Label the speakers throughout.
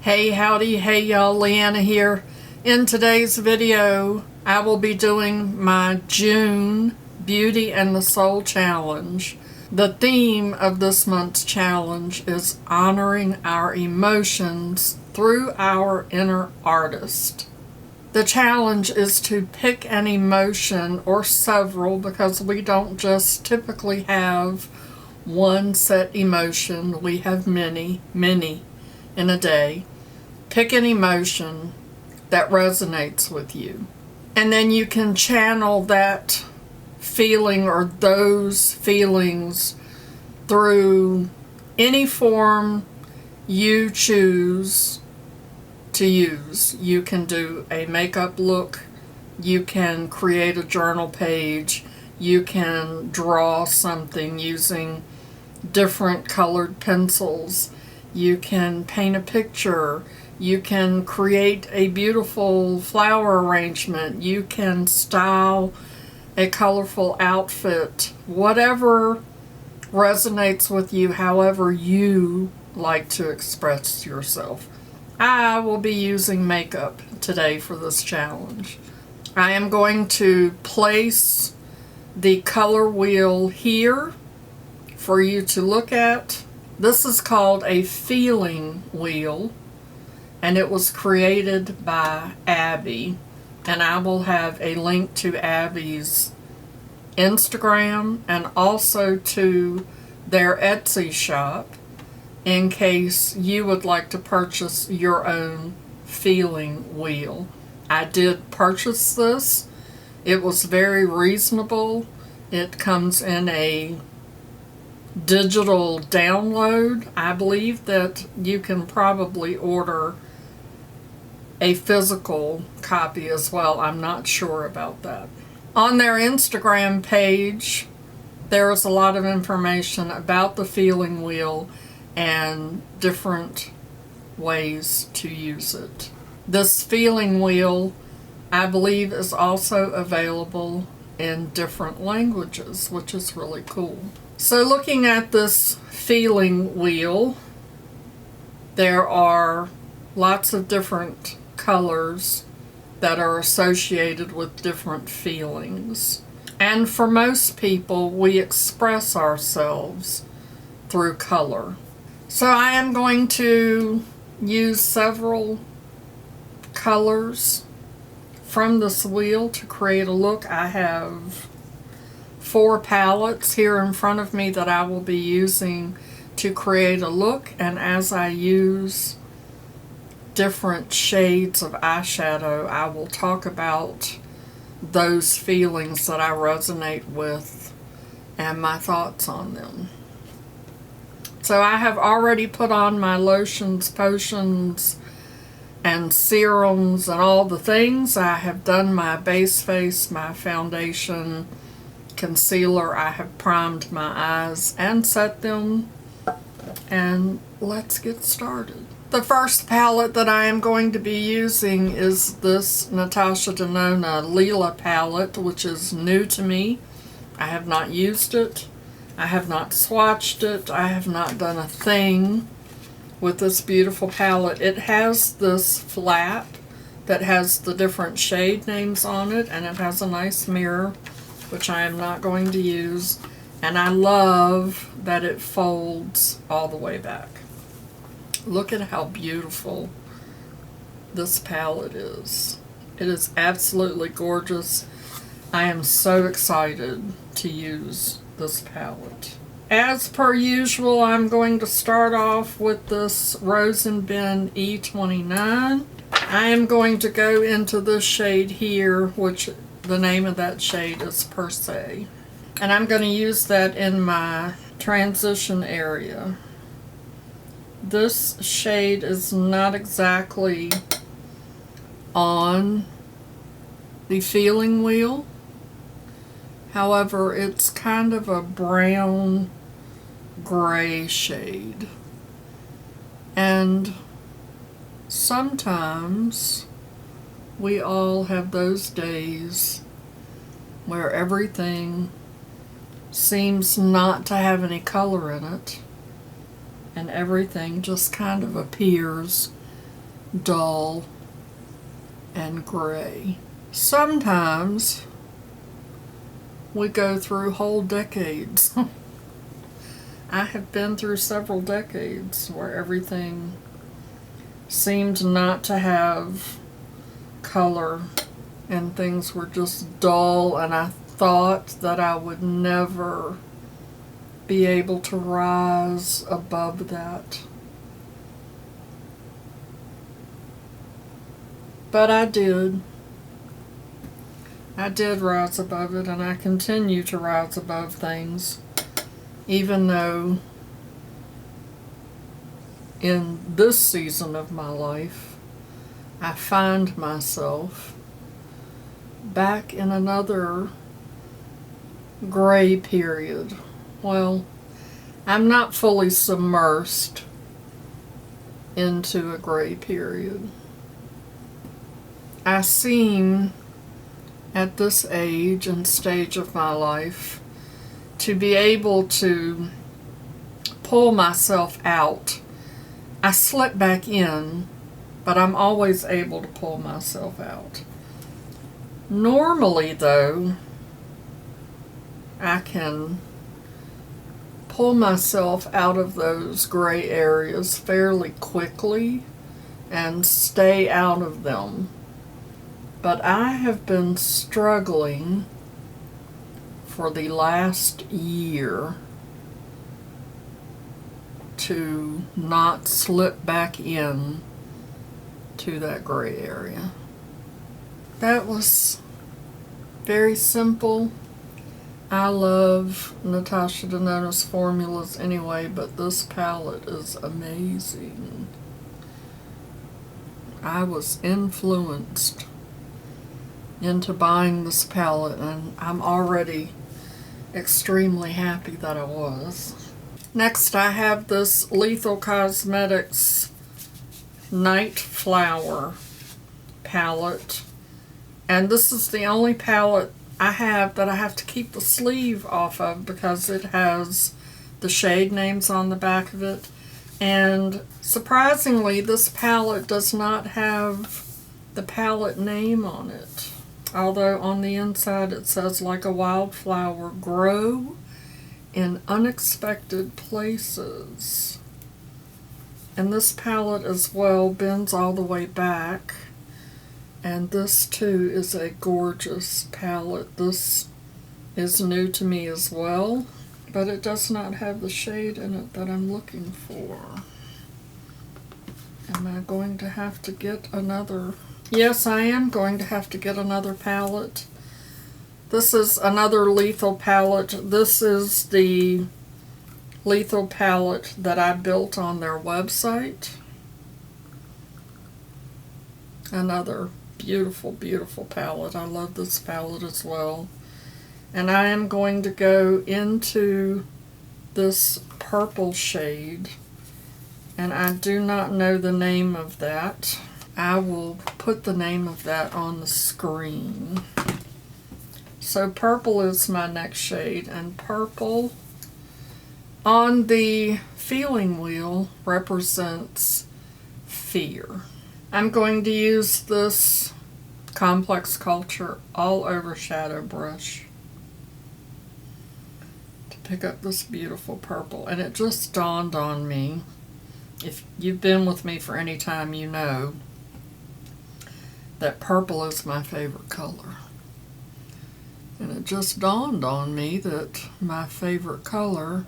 Speaker 1: Hey howdy, hey y'all, Leanna here. In today's video, I will be doing my June Beauty and the Soul Challenge. The theme of this month's challenge is honoring our emotions through our inner artist. The challenge is to pick an emotion or several, because we don't just typically have one set emotion. We have many in a day. Pick an emotion that resonates with you, and then you can channel that feeling or those feelings through any form you choose to use. You can do a makeup look, you can create a journal page, you can draw something using different colored pencils, you can paint a picture, you can create a beautiful flower arrangement, you can style a colorful outfit, whatever resonates with you, however you like to express yourself. I will be using makeup today for this challenge. I am going to place the color wheel here for you to look at. This is called a feeling wheel, and it was created by Abby, and I will have a link to Abby's Instagram and also to their Etsy shop in case you would like to purchase your own feeling wheel. I did purchase this. It was very reasonable. It comes in a digital download. I believe that you can probably order a physical copy as well. I'm not sure about that. On their Instagram page, there is a lot of information about the feeling wheel and different ways to use it. This feeling wheel, I believe, is also available in different languages, which is really cool. So looking at this feeling wheel, there are lots of different colors that are associated with different feelings. And for most people, we express ourselves through color. So I am going to use several colors from this wheel to create a look. I have 4 palettes here in front of me that I will be using to create a look, and as I use different shades of eyeshadow, I will talk about those feelings that I resonate with and my thoughts on them. So I have already put on my lotions, potions, and serums and all the things. I have done my base face, my foundation, concealer. I have primed my eyes and set them, and let's get started. The first palette that I am going to be using is this Natasha Denona Lila palette, which is new to me. I have not used it. I have not swatched it. I have not done a thing with this beautiful palette. It has this flap that has the different shade names on it, and it has a nice mirror, which I am not going to use. And I love that it folds all the way back. Look at how beautiful this palette is. It is absolutely gorgeous. I am so excited to use this palette. As per usual, I'm going to start off with this Rose and Ben E29. I am going to go into this shade here, which the name of that shade is Per Se. And I'm going to use that in my transition area. This shade is not exactly on the feeling wheel. However, it's kind of a brown gray shade. And sometimes we all have those days where everything seems not to have any color in it, and everything just kind of appears dull, and gray. Sometimes we go through whole decades. I have been through several decades where everything seemed not to have color and things were just dull, and I thought that I would never be able to rise above that. But I did. I did rise above it, and I continue to rise above things, even though in this season of my life I find myself back in another gray period. Well, I'm not fully submersed into a gray period. I seem, at this age and stage of my life, to be able to pull myself out. I slip back in, but I'm always able to pull myself out. Normally, though, I can pull myself out of those gray areas fairly quickly and stay out of them. But I have been struggling for the last year to not slip back in to that gray area. That was very simple. I love Natasha Denona's formulas anyway, but this palette is amazing. I was influenced into buying this palette, and I'm already extremely happy that I was. Next, I have this Lethal Cosmetics Night Flower palette, and this is the only palette I have that I have to keep the sleeve off of because it has the shade names on the back of it. And surprisingly, this palette does not have the palette name on it. Although on the inside it says, like a wildflower, grow in unexpected places. And this palette as well bends all the way back. And this too is a gorgeous palette. This is new to me as well, but it does not have the shade in it that I'm looking for. Am I going to have to get another? Yes, I am going to have to get another palette. This is another Lethal palette. This is the Lethal palette that I built on their website. Another beautiful, beautiful palette. I love this palette as well. And I am going to go into this purple shade, and I do not know the name of that. I will put the name of that on the screen. So purple is my next shade, and purple on the feeling wheel represents fear. I'm going to use this Complex Culture All Over Shadow Brush to pick up this beautiful purple. And it just dawned on me, if you've been with me for any time, you know that purple is my favorite color. And it just dawned on me that my favorite color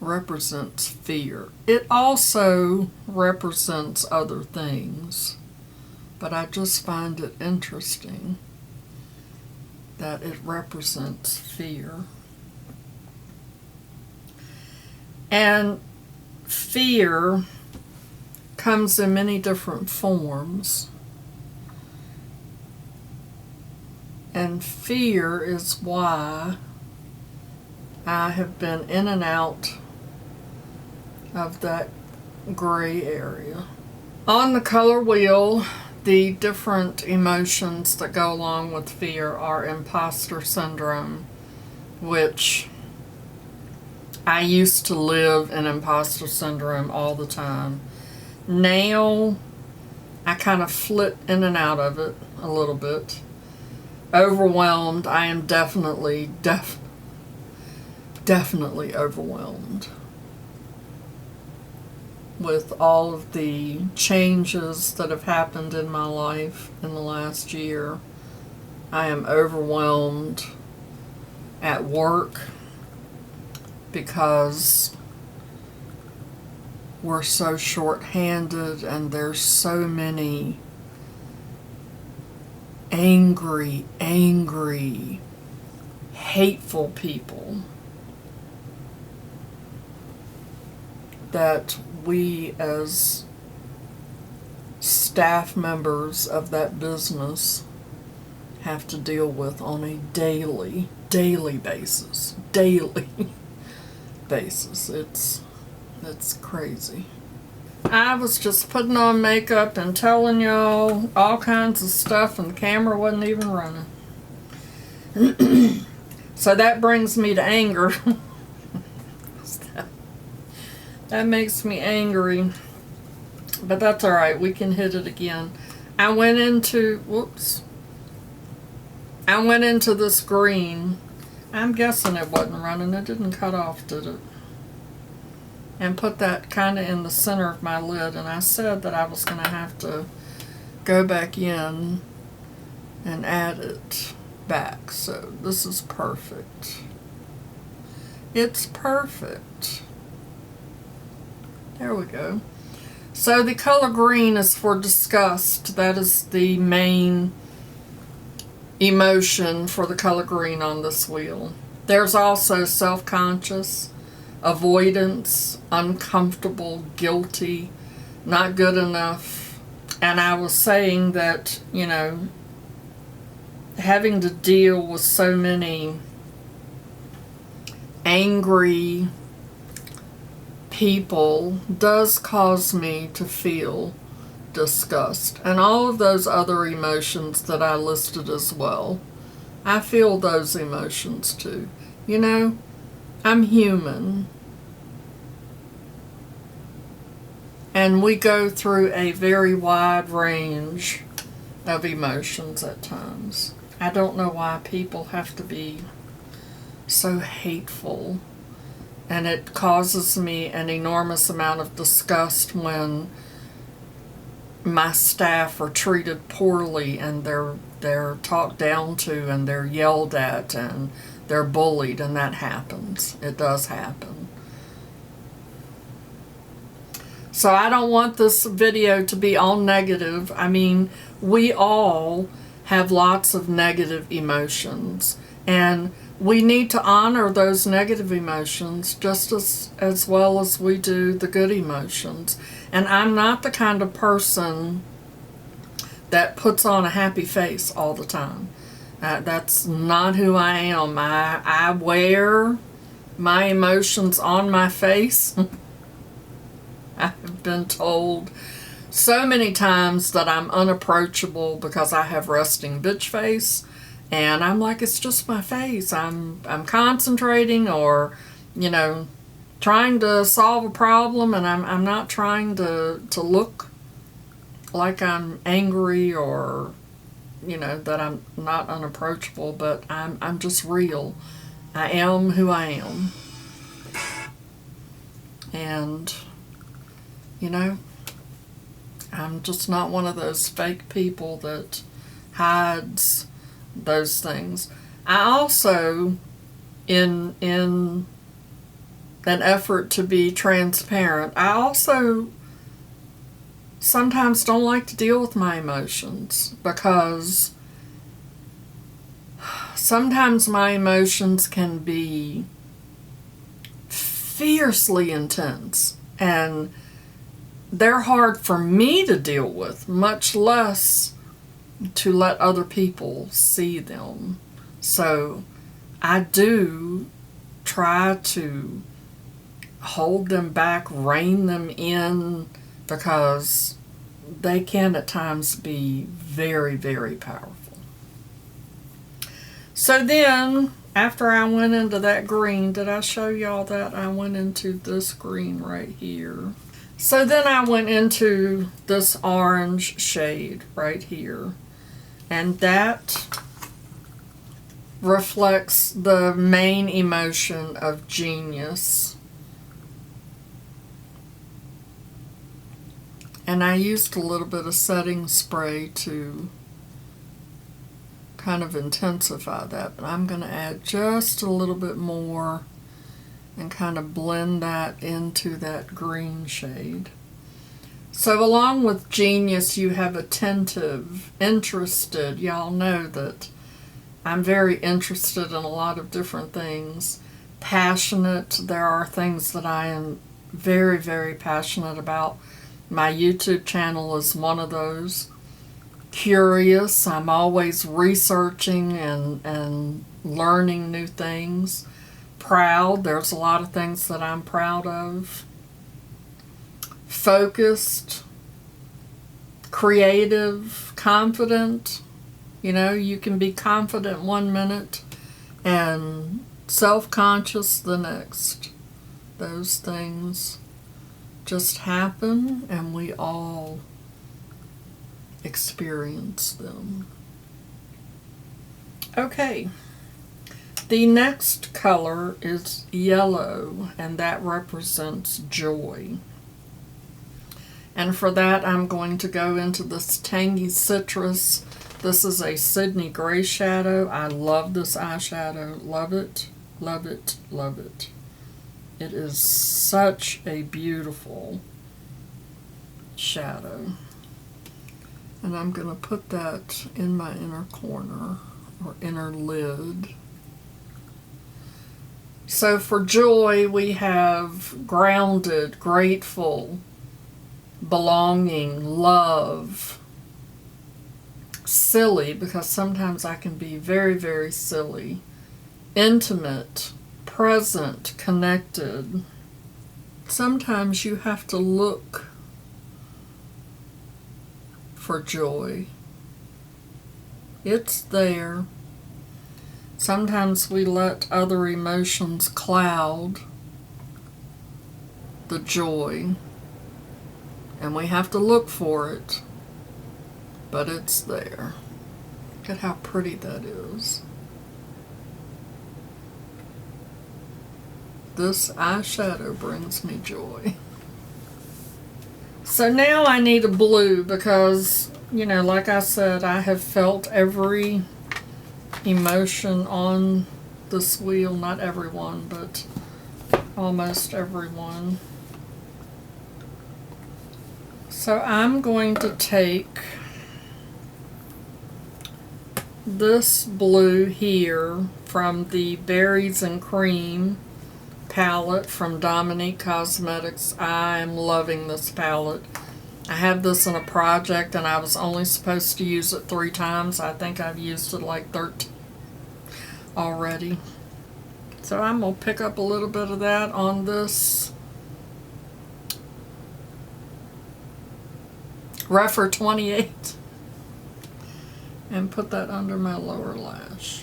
Speaker 1: represents fear. It also represents other things, but I just find it interesting that it represents fear. And fear comes in many different forms. And fear is why I have been in and out of that gray area. On the color wheel, the different emotions that go along with fear are imposter syndrome, which I used to live in imposter syndrome all the time. Now I kind of flit in and out of it a little bit. Overwhelmed. I am definitely overwhelmed with all of the changes that have happened in my life in the last year. I am overwhelmed at work because we're so short-handed and there's so many angry, hateful people that we as staff members of that business have to deal with on a daily basis. It's crazy. I was just putting on makeup and telling y'all all kinds of stuff, and the camera wasn't even running. So that brings me to anger. That makes me angry. But that's alright, we can hit it again. I went into this green. I'm guessing it wasn't running. It didn't cut off, did it? And put that kind of in the center of my lid. And I said that I was going to have to go back in and add it back. So this is perfect. It's perfect. There we go. So the color green is for disgust. That is the main emotion for the color green on this wheel. There's also self-conscious, avoidance, uncomfortable, guilty, not good enough. And I was saying that, you know, having to deal with so many angry people does cause me to feel disgust. And all of those other emotions that I listed as well. I feel those emotions too. You know, I'm human. And we go through a very wide range of emotions at times. I don't know why people have to be so hateful. And it causes me an enormous amount of disgust when my staff are treated poorly and they're talked down to and they're yelled at and they're bullied, and that happens. It does happen. So I don't want this video to be all negative. I mean, we all have lots of negative emotions, and we need to honor those negative emotions just as well as we do the good emotions. And I'm not the kind of person that puts on a happy face all the time. That's not who I am. I wear my emotions on my face. I've been told so many times that I'm unapproachable because I have resting bitch face. And I'm like, it's just my face. I'm concentrating, or, you know, trying to solve a problem, and I'm not trying to look like I'm angry or, you know, that I'm not unapproachable, but I'm just real. I am who I am. And, you know, I'm just not one of those fake people that hides those things. I also, in an effort to be transparent, I also sometimes don't like to deal with my emotions, because sometimes my emotions can be fiercely intense, and they're hard for me to deal with, much less to let other people see them. So I do try to hold them back, rein them in, because they can at times be very, very powerful. So then, after I went into that green, did I show y'all that? I went into this green right here. So then I went into this orange shade right here, and that reflects the main emotion of genius. And I used a little bit of setting spray to kind of intensify that, but I'm going to add just a little bit more and kind of blend that into that green shade. So along with genius, you have attentive, interested. Y'all know that I'm very interested in a lot of different things. Passionate. There are things that I am very, very passionate about. My YouTube channel is one of those. Curious. I'm always researching and learning new things. Proud. There's a lot of things that I'm proud of. Focused. Creative. Confident. You know, you can be confident 1 minute and self-conscious the next. Those things just happen, and we all experience them. Okay, the next color is yellow, and that represents joy. And for that, I'm going to go into this Tangy Citrus. This is a Sydney Gray shadow. I love this eyeshadow. Love it, love it, love it. It is such a beautiful shadow. And I'm going to put that in my inner corner or inner lid. So for joy, we have grounded, grateful, belonging, love, silly, because sometimes I can be very, very silly, intimate, present, connected. Sometimes you have to look for joy. It's there. Sometimes we let other emotions cloud the joy, and we have to look for it, but it's there. Look at how pretty that is. This eyeshadow brings me joy. So now I need a blue because, you know, like I said, I have felt every emotion on this wheel. Not everyone, but almost everyone. So I'm going to take this blue here from the Berries and Cream palette from Dominique Cosmetics. I am loving this palette. I have this in a project and I was only supposed to use it 3 times. I think I've used it like 13 already. So I'm going to pick up a little bit of that on this Refer 28 and put that under my lower lash.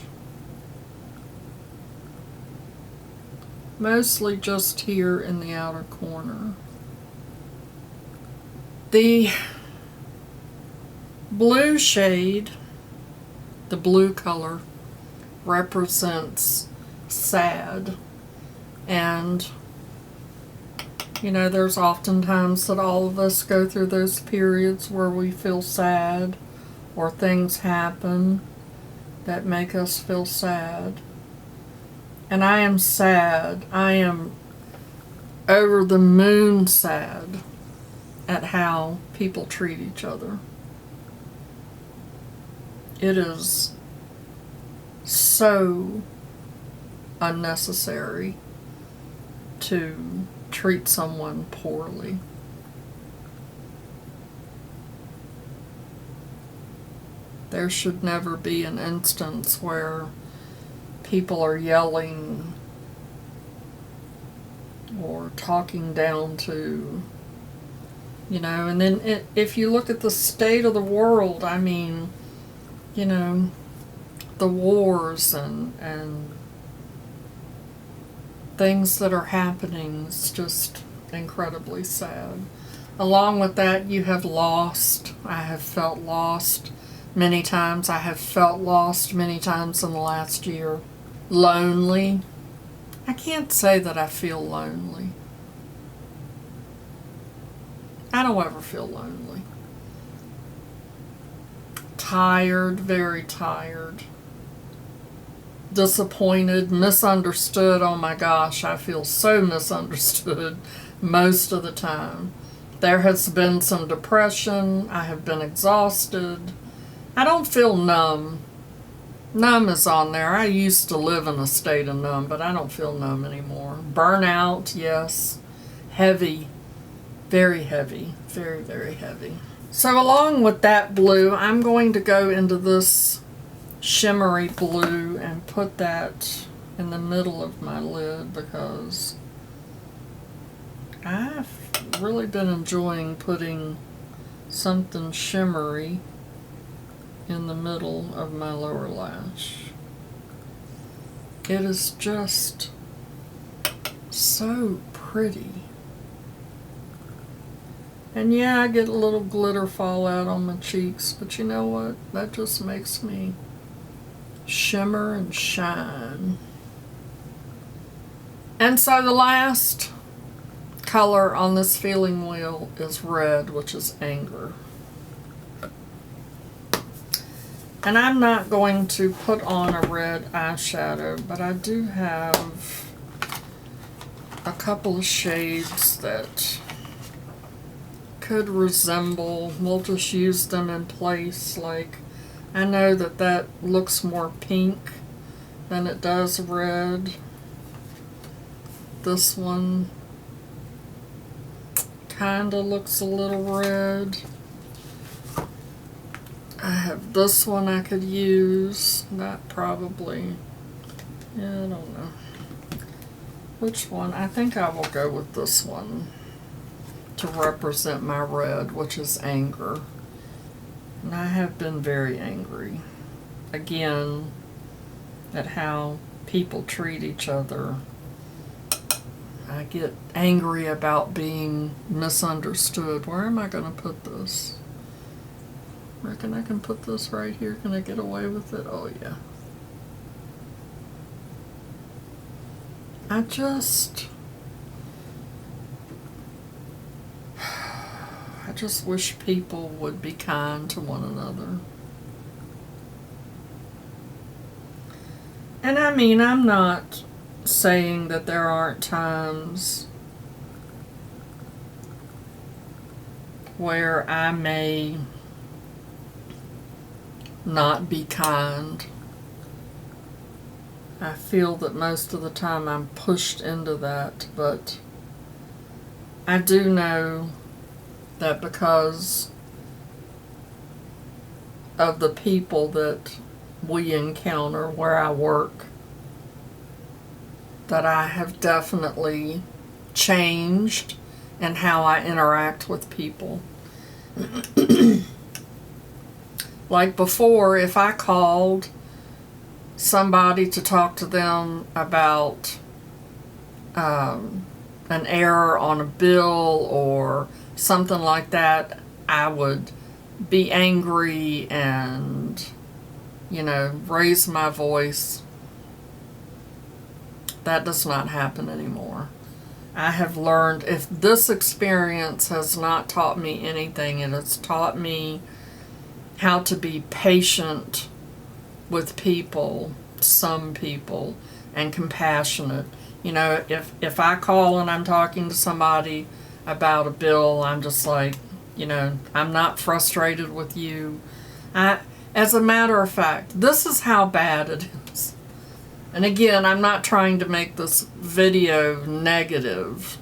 Speaker 1: Mostly just here in the outer corner. The blue shade, the blue color, represents sad. And, you know, there's often times that all of us go through those periods where we feel sad or things happen that make us feel sad. And I am sad. I am over the moon sad at how people treat each other. It is so unnecessary to treat someone poorly. There should never be an instance where people are yelling or talking down to, you know, and then if you look at the state of the world, I mean, you know, the wars and things that are happening is just incredibly sad. Along with that, you have lost. I have felt lost many times. I have felt lost many times in the last year. Lonely. I can't say that I feel lonely. I don't ever feel lonely. Tired, very tired. Disappointed, misunderstood. Oh my gosh, I feel so misunderstood most of the time. There has been some depression. I have been exhausted. I don't feel numb. Numb is on there. I used to live in a state of numb, but I don't feel numb anymore. Burnout, yes. Heavy. Very heavy. Very, very heavy. So along with that blue, I'm going to go into this shimmery blue and put that in the middle of my lid because I've really been enjoying putting something shimmery in the middle of my lower lash. It is just so pretty. And yeah, I get a little glitter fallout on my cheeks, but you know what? That just makes me shimmer and shine. And so the last color on this feeling wheel is red, which is anger. And I'm not going to put on a red eyeshadow, but I do have a couple of shades that could resemble. We'll just use them in place. Like, I know that that looks more pink than it does red. This one kind of looks a little red. I have this one I could use. That probably, yeah, I don't know. Which one? I think I will go with this one to represent my red, which is anger. And I have been very angry. Again, at how people treat each other. I get angry about being misunderstood. Where am I going to put this? Reckon I can put this right here. Can I get away with it? Oh yeah. I just wish people would be kind to one another. And I mean, I'm not saying that there aren't times where I may not be kind. I feel that most of the time I'm pushed into that, but I do know that because of the people that we encounter where I work, that I have definitely changed in how I interact with people. Like before, if I called somebody to talk to them about an error on a bill or something like that, I would be angry and, you know, raise my voice. That does not happen anymore. I have learned, if this experience has not taught me anything, it has taught me how to be patient with people, some people, and compassionate. You know, if I call and I'm talking to somebody about a bill, I'm just like, you know, I'm not frustrated with you. As a matter of fact, this is how bad it is. And again, I'm not trying to make this video negative,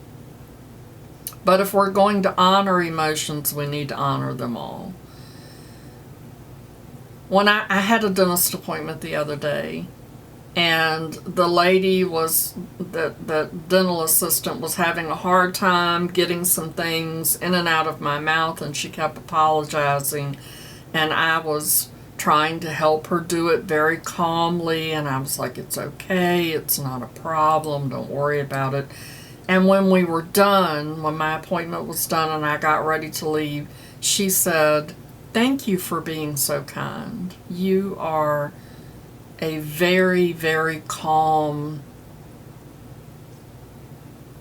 Speaker 1: but if we're going to honor emotions, we need to honor them all. When I had a dentist appointment the other day, and the lady was, the dental assistant was having a hard time getting some things in and out of my mouth, and she kept apologizing, and I was trying to help her do it very calmly, and I was like, it's okay, it's not a problem, don't worry about it. And when we were done, when my appointment was done and I got ready to leave, she said, "Thank you for being so kind. You are a very, very calm,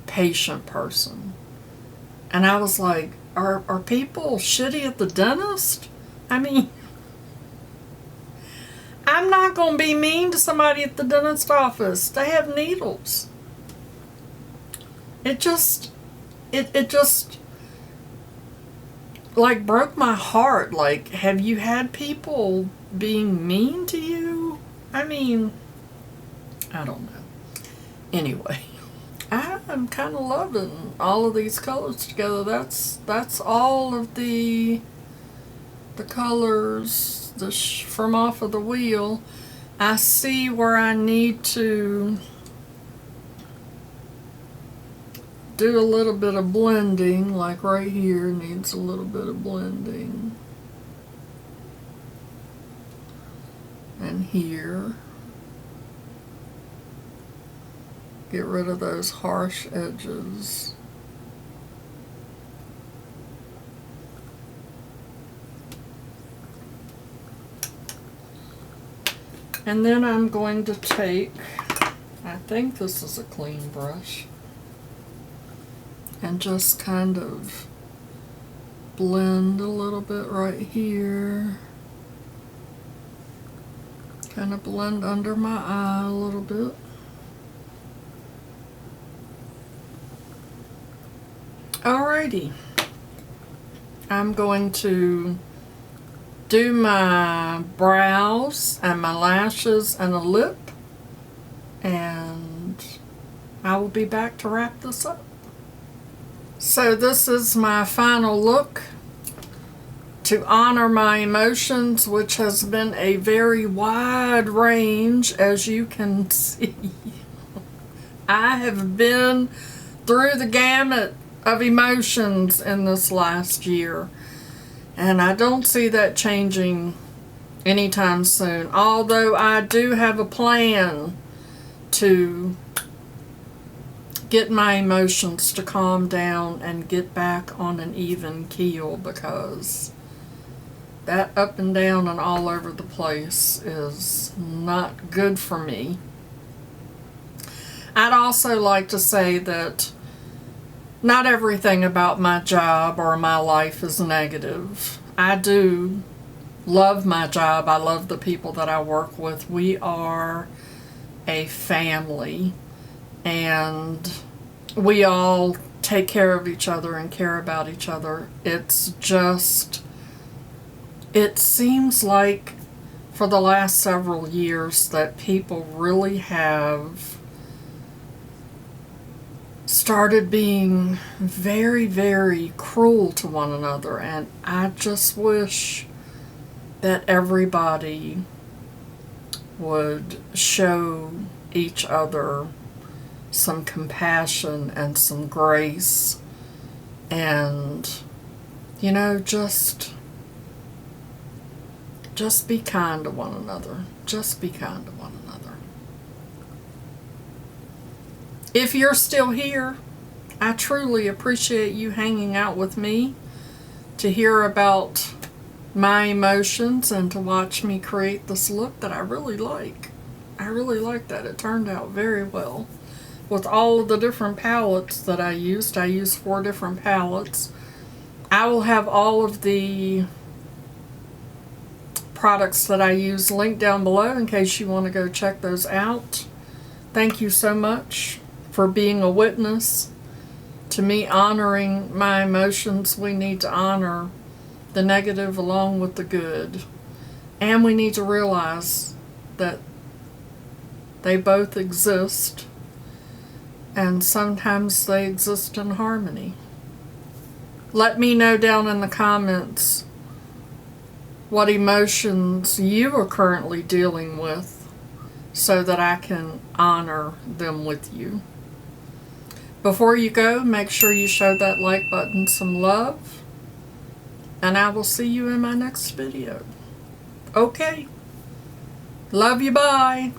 Speaker 1: patient person." And I was like, are people shitty at the dentist? I mean, I'm not going to be mean to somebody at the dentist office. They have needles. It just like broke my heart. Like, have you had people being mean to you? I mean, I don't know. Anyway, I'm kind of loving all of these colors together. That's all of the colors from off of the wheel. I see where I need to do a little bit of blending, like right here needs a little bit of blending. And here. Get rid of those harsh edges. And then I'm going to take, I think this is a clean brush, and just kind of blend a little bit right here. Kind of blend under my eye a little bit. Alrighty. I'm going to do my brows and my lashes and a lip, and I will be back to wrap this up. So this is my final look to honor my emotions, which has been a very wide range, as you can see. I have been through the gamut of emotions in this last year, and I don't see that changing anytime soon, although I do have a plan to get my emotions to calm down and get back on an even keel, because that up and down and all over the place is not good for me. I'd also like to say that not everything about my job or my life is negative. I do love my job. I love the people that I work with. We are a family, and we all take care of each other and care about each other. It's just, it seems like for the last several years that people really have started being very, very cruel to one another, and I just wish that everybody would show each other some compassion and some grace, and, you know, just be kind to one another. Just be kind to one another. If you're still here, I truly appreciate you hanging out with me to hear about my emotions and to watch me create this look that I really like. I really like that. It turned out very well. With all of the different palettes that I used 4 different palettes. I will have all of the products that I use linked down below in case you want to go check those out. Thank you so much for being a witness to me honoring my emotions. We need to honor the negative along with the good. And we need to realize that they both exist, and sometimes they exist in harmony. Let me know down in the comments what emotions you are currently dealing with so that I can honor them with you. Before you go, make sure you show that like button some love, and I will see you in my next video. Okay. Love you, bye.